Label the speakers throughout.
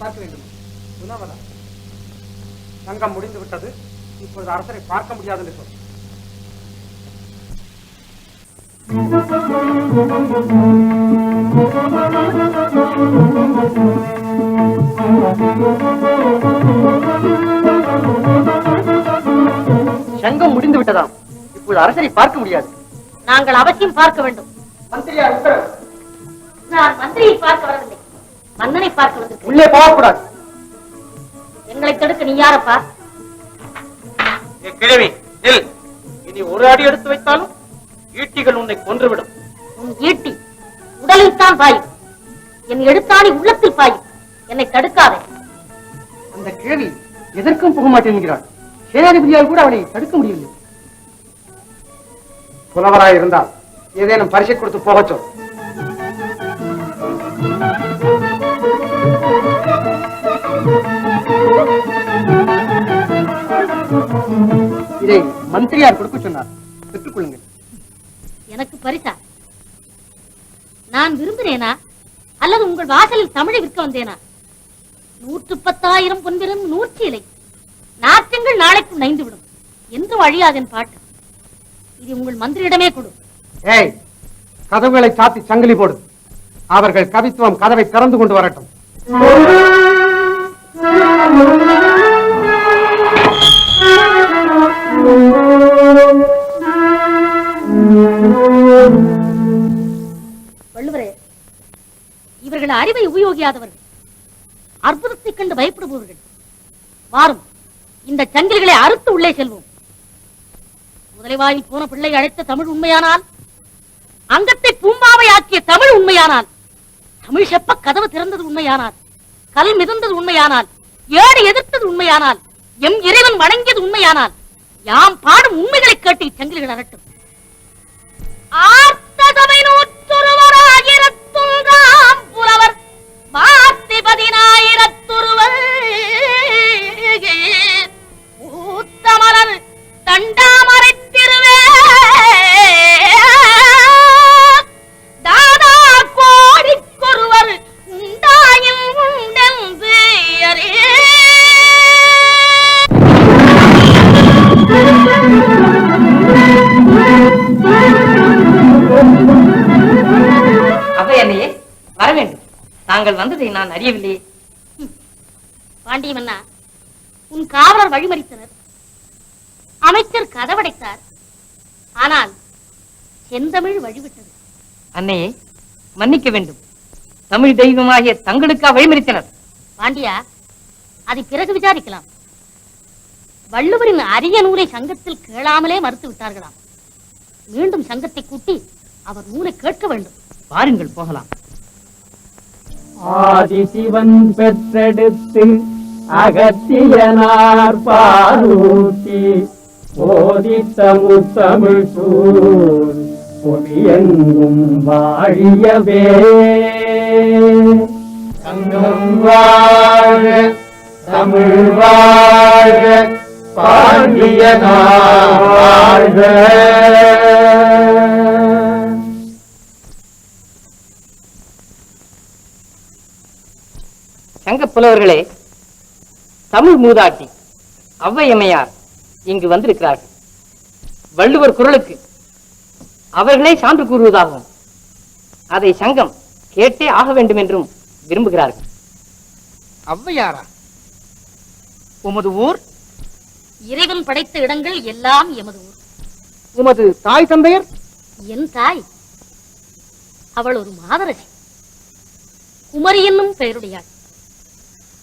Speaker 1: பார்க்க வேண்டும். குணவதா, சங்கம் முடிந்து விட்டது. இப்பொழுது அரசரை பார்க்க முடியாது என்று சொல்.
Speaker 2: சங்கம் முடிந்து விட்டதாம். இப்போது அரசரை பார்க்க முடியாது.
Speaker 3: நாங்கள் அவசியம் பார்க்க வேண்டும்.
Speaker 1: மந்திரியார் உத்தரவு.
Speaker 3: நான் மந்திரியை பார்க்க வரவில்லை, மன்னனை பார்க்க வந்திருக்கிறேன்.
Speaker 1: உள்ளே போகக்கூடாது.
Speaker 3: எங்களை தடுக்க நீ யாரப்பா?
Speaker 2: கிழவி நெல். இனி ஒரு அடி எடுத்து வைத்தாலும் ஈட்டிகள் உன்னை கொன்றுவிடும்.
Speaker 3: உன் ஈட்டி உடலில் தான் பாயும், என் எடுத்தாணி உள்ளத்தில் பாயும். என்னை தடுக்காதே.
Speaker 1: அந்த கிழவி எதற்கும் போக மாட்டேன் என்கிறாள். சேனாதிபதியால் கூட அவளை தடுக்க முடியவில்லை. புலவராய் இருந்தால் ஏதேனும் பரிசை கொடுத்து போக சொல். இதை மந்திரியார் கொடுக்க சொன்னார், பெற்றுக் கொள்ளுங்கள்.
Speaker 3: எனக்கு பரிசா? நான் விரும்பினேனா அல்லது உங்கள் வாசலில் தமிழை விற்க வந்தேனா? 110,000 பொன்பிலும் 100 இலை நாற்றங்கள் நாளைக்கும் நைந்துவிடும் என்று அழியாதன் பாட்டு. இது உங்கள் மந்திரியிடமே கொடு.
Speaker 1: ஏய், கதவுகளை சாத்தி சங்கிலி போடு. அவர்கள் கவித்துவம் கதவை திறந்து கொண்டு வரட்டும்.
Speaker 3: வள்ளுவரே, இவர்கள் அறிவை உபயோகியாதவர்கள், அற்புதத்தை கண்டு பயப்படுபவர்கள். வாரும், இந்த சங்கிலிகளை அறுத்து உள்ளே செல்வோம். முதலைவாயில் போன பிள்ளை அழைத்த தமிழ் உண்மையானால், அங்கத்தை பூம்பாவை ஆக்கிய தமிழ் உண்மையானால், தமிழ் செப்ப கதவு திறந்தது உண்மையானால், கல் மிதந்தது உண்மையானால், ஏடு எதிர்த்தது உண்மையானால், எம் இறைவன் வணங்கியது உண்மையானால், யாம் பாடும் உண்மைகளை கேட்டு இச்சங்கிலிகள் அரட்டும். ஆர்த்தசபை 101,000 புலவர், வார்த்தை 10,000 ஊத்தமலர் தண்டாமரை திருவே தாதா கோடிக்கொருவர் உண்டாயும் உண்டென்று அறி.
Speaker 2: அவையன்னையே வர வேண்டும். தாங்கள் வந்ததை நான் அறியவில்லையே.
Speaker 3: பாண்டிய மன்னா, உன் காவலர் வழிமறித்தனர், அமைச்சர் கதவடைத்தார். ஆனால் செந்தமிழ் வழிவிட்டது.
Speaker 2: அன்னையே மன்னிக்க வேண்டும். தமிழ் தெய்வமாகிய தங்களுக்கா வழிமறித்தனர்?
Speaker 3: பாண்டியா, அதை பிறகு விசாரிக்கலாம். வள்ளுவரின் அரிய நூலை சங்கத்தில் கேளாமலே மறுத்து விட்டார்களாம். மீண்டும் சங்கத்தை கூட்டி அவர் நூலை கேட்க வேண்டும்.
Speaker 2: பாருங்கள், போகலாம்.
Speaker 4: ஆதிசிவன் பெற்றெடுத்து அகத்தியனார் பாரூட்டி போதித்த முத்தமிழ் சூழ் பொதியெங்கும் வாழியவே. சங்கம் வாழ, தமிழ் வாழ, பாண்டியனார் வாழ்க.
Speaker 2: சங்க புலவர்களே, தமிழ் மூதாட்டி ஔவையம்மையார் இங்கு வந்திருக்கிறார்கள். வள்ளுவர் குரலுக்கு அவர்களே சான்று கூறுவதாகவும் அதை சங்கம் கேட்டே ஆக வேண்டும் என்றும் விரும்புகிறார்கள்.
Speaker 1: ஔவையாரா?
Speaker 2: உமது ஊர்?
Speaker 3: இறைவன் படைத்த இடங்கள் எல்லாம் எமது ஊர்.
Speaker 1: உமது தாய் தந்தையர்?
Speaker 3: என் தாய் அவள் ஒரு மாதரசி, குமரி என்னும் பெயருடையாள்.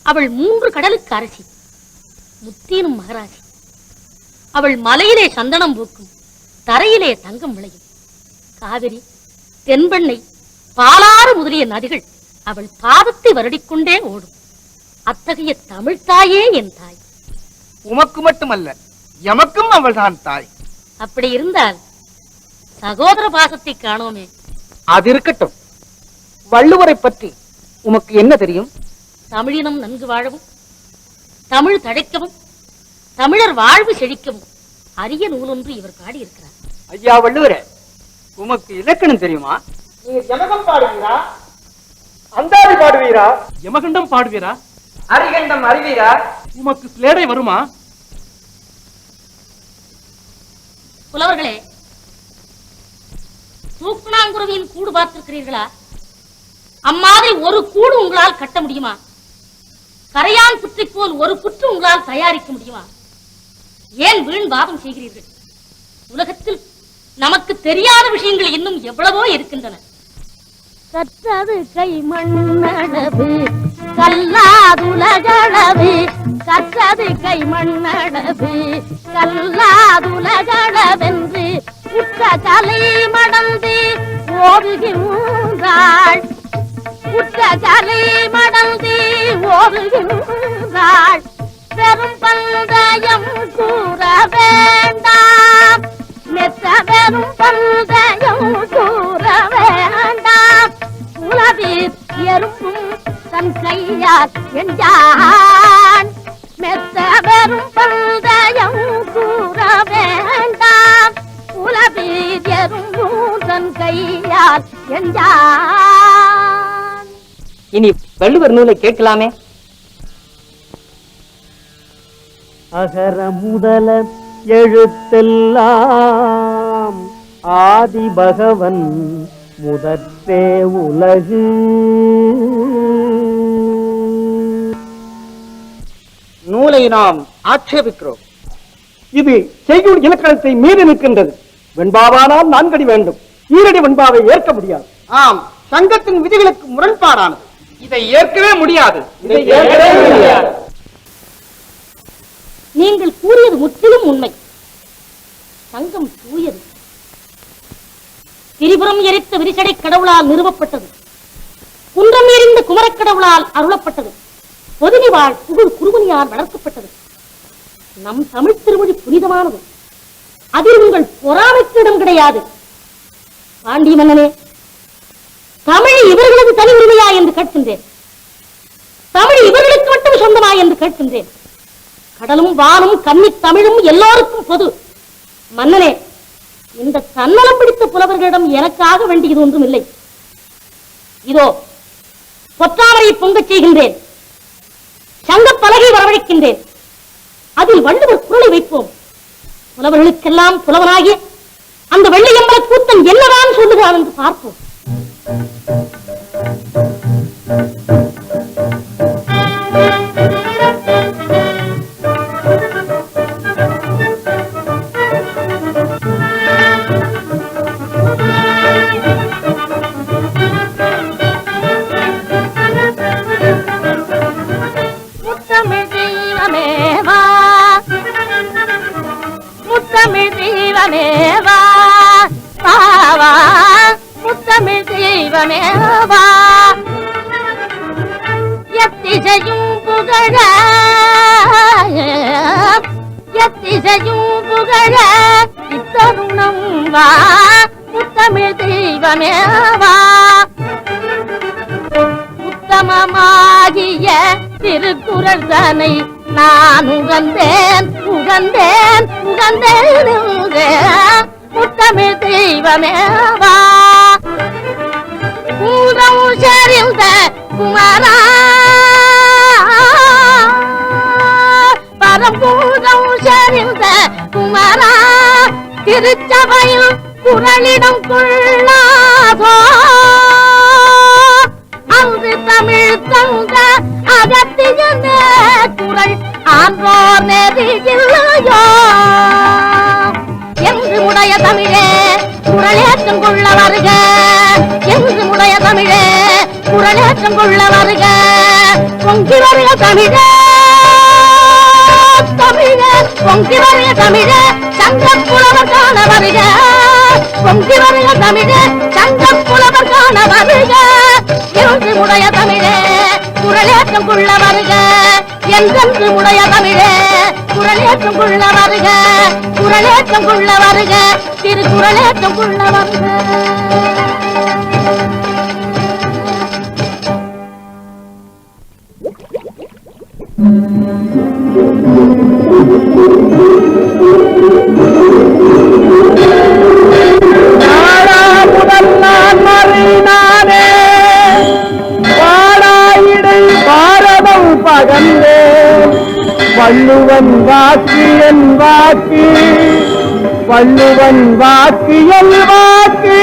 Speaker 3: அவள் 3 கடலுக்கு அரசி, முத்தீனும் மகராசி. அவள் மலையிலே சந்தனம் பூக்கும், தரையிலே தங்கம் விளையும். காவிரி, தென்பெண்ணை, பாலாறு முதலிய நதிகள் அவள் பாதத்தை வருடிக்கொண்டே ஓடும். அத்தகைய தமிழ் தாயே என் தாய்.
Speaker 1: உமக்கு மட்டுமல்ல, எமக்கும் அவள்தான் தாய்.
Speaker 3: அப்படி இருந்தால் சகோதர பாசத்தை காணோமே.
Speaker 1: அது இருக்கட்டும். வள்ளுவரை பற்றி உமக்கு என்ன தெரியும்?
Speaker 3: தமிழினம் நன்கு வாழவும், தமிழ் தழைக்கவும், தமிழர் வாழ்வு செழிக்கவும் அரிய நூலொன்று இவர் பாடியிருக்கிறார்.
Speaker 1: ஐயா வள்ளுவரே, உமக்கு இலக்கணம் தெரியுமா? நீங்க யமகம் பாடுவீரா, அந்தாதி பாடுவீரா,
Speaker 4: யமகண்டம் பாடுவீரா,
Speaker 2: அரிகண்டம் அறிவீரா?
Speaker 5: உமக்கு ஸ்லேடை வருமா?
Speaker 3: புலவர்களே, தூக்குநாங்குருவியின் கூடு பார்த்திருக்கிறீர்களா? அம்மாதிரி ஒரு கூடு உங்களால் கட்ட முடியுமா? கரையான் புற்றை போல் ஒரு புற்று உங்களால் தயாரிக்க முடியுமா? ஏன் வீண் வாதம் செய்கிறீர்கள்? உலகத்தில் நமக்கு தெரியாத விஷயங்கள் இன்னும் எவ்வளவோ இருக்கின்றன. கற்றது கை மண்ணளவு கல்லாதுலகளவு, கற்றது கை மண்ணளவு கல்லாதுலகளவென்று உற்ற கலை மடந்து ஓடுகின்றாள், உற்ற கலை மடந்து ஓடுகின்றாள். பெரும் பந்தயம் கூற வேண்டாம், மெத்த பெரும் பந்தயம் கூற வேண்டாம். உலகில் எறும்பும் தன் கையால் என்றான், மெத்த பெரும் பந்தயம் கூற வேண்டாம். உலகில் எறும்பும் தன் கையால் என்றான்.
Speaker 6: இனி வள்ளுவர் நூலை கேட்கலாமே.
Speaker 4: அகர முதல எழுத்தெல்லாம் ஆதி பகவன் முதற்றே உலகு.
Speaker 2: நூலை நாம் ஆட்சேபிக்கிறோம்.
Speaker 5: இது செய்யுள் இலக்கணத்தை மீறி நிற்கின்றது. வெண்பாவானால் 4 அடி வேண்டும், ஈரடி வெண்பாவை ஏற்க முடியாது.
Speaker 2: ஆம், சங்கத்தின் விதிகளுக்கு முரண்பாடானது. இதை ஏற்கவே முடியாது.
Speaker 3: நீங்கள் கூறியது முற்றிலும் உண்மை. சங்கம் தூயது. திரிபுரம் எரித்த விரிசடை கடவுளால் நிறுவப்பட்டது. குன்றம் எறிந்த குமரக் கடவுளால் அருளப்பட்டது. பொதுவி வாழ் புகழ் குருவனியால் வளர்க்கப்பட்டது. நம் தமிழ் திருமொழி புனிதமானது. அதில் உங்கள் பொறாமைக்கு இடம் கிடையாது. பாண்டிய மன்னனே, தமிழ் இவர்களது தனி உரிமையா என்று கேட்கின்றேன். தமிழ் இவர்களுக்கு மட்டும் சொந்தமா என்று கேட்கின்றேன். கடலும் வானும் கன்னி தமிழும் எல்லோருக்கும் பொது. மன்னனே, இந்த தன்னலம் பிடித்த புலவர்களிடம் எனக்காக வேண்டியது ஒன்றும் இல்லை. இதோ பொற்றாமரை பொங்கச் செய்கின்றேன், சங்க பலகை வரவழைக்கின்றேன். அதில் வள்ளுவர் குரலை வைப்போம். புலவர்களுக்கெல்லாம் புலவனாகிய அந்த வெள்ளையம்பல கூத்தன் என்னதான் சொல்லுகிறான் என்று பார்ப்போம். முத்தமிழ் தெய்வமேவா, முத்தமிழ் தெய்வமேவா, பாவா முத்தமிழ் தெய்வமேவா. எத்திசையும் புகழ, எத்திசையும் புகழ இத்தருணம் வா, முத்தமிழ் தெய்வமேவா. உத்தமமாகிய திருக்குறள் தனை நான் உகந்தேன் உகந்தேன் உகந்தேன், முத்தமிழ் தெய்வமேவா. பூதம் சரிந்த குமரா, பரம்பூதம் சரிந்த குமரா, திருச்சபையில் குரலிடம் கொள்ளாதோ, அன்று தமிழ் தந்த அகத்தியன குரல் ஆன்றோர் நெறியில்லையோ. என்று உடைய தமிழே குரலேற்றம் கொள்ள வருக, என்று உடைய தமிழே குரலேற்றம் கொள்ள வருக. பொங்கி வருக தமிழே, தமிழே பொங்கி வருக தமிழே, சங்க புலவர் காண வருக. பொங்கி வருக தமிழே, சங்க புலவர் காண வருக. என்று உடைய தமிழே குரலேற்றம் கொள்ள வருக, என்றென்று உடைய தமிழே குரலேற்றம் கொள்ள வருக. குரலேற்றம் கொள்ள வருக, திருக்குறளேற்றம் கொள்ள வருக.
Speaker 4: பாராயிடை பாரதம் அகன்றேன் வள்ளுவன் வாக்கு என் வாக்கு வள்ளுவன் வாக்கு என் வாக்கு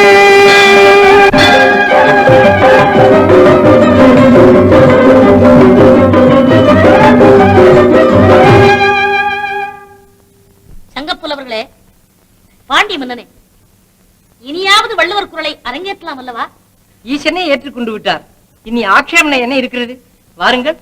Speaker 3: சங்கப்புலவர்களே, பாண்டிய மன்னனே, இனியாவது வள்ளுவர் குரலை அரங்கேற்றலாம் அல்லவா?
Speaker 6: ஈசனே ஏற்றுக்கொண்டு விட்டார். இனி ஆட்சேபனை என்ன இருக்கிறது? வாருங்கள்.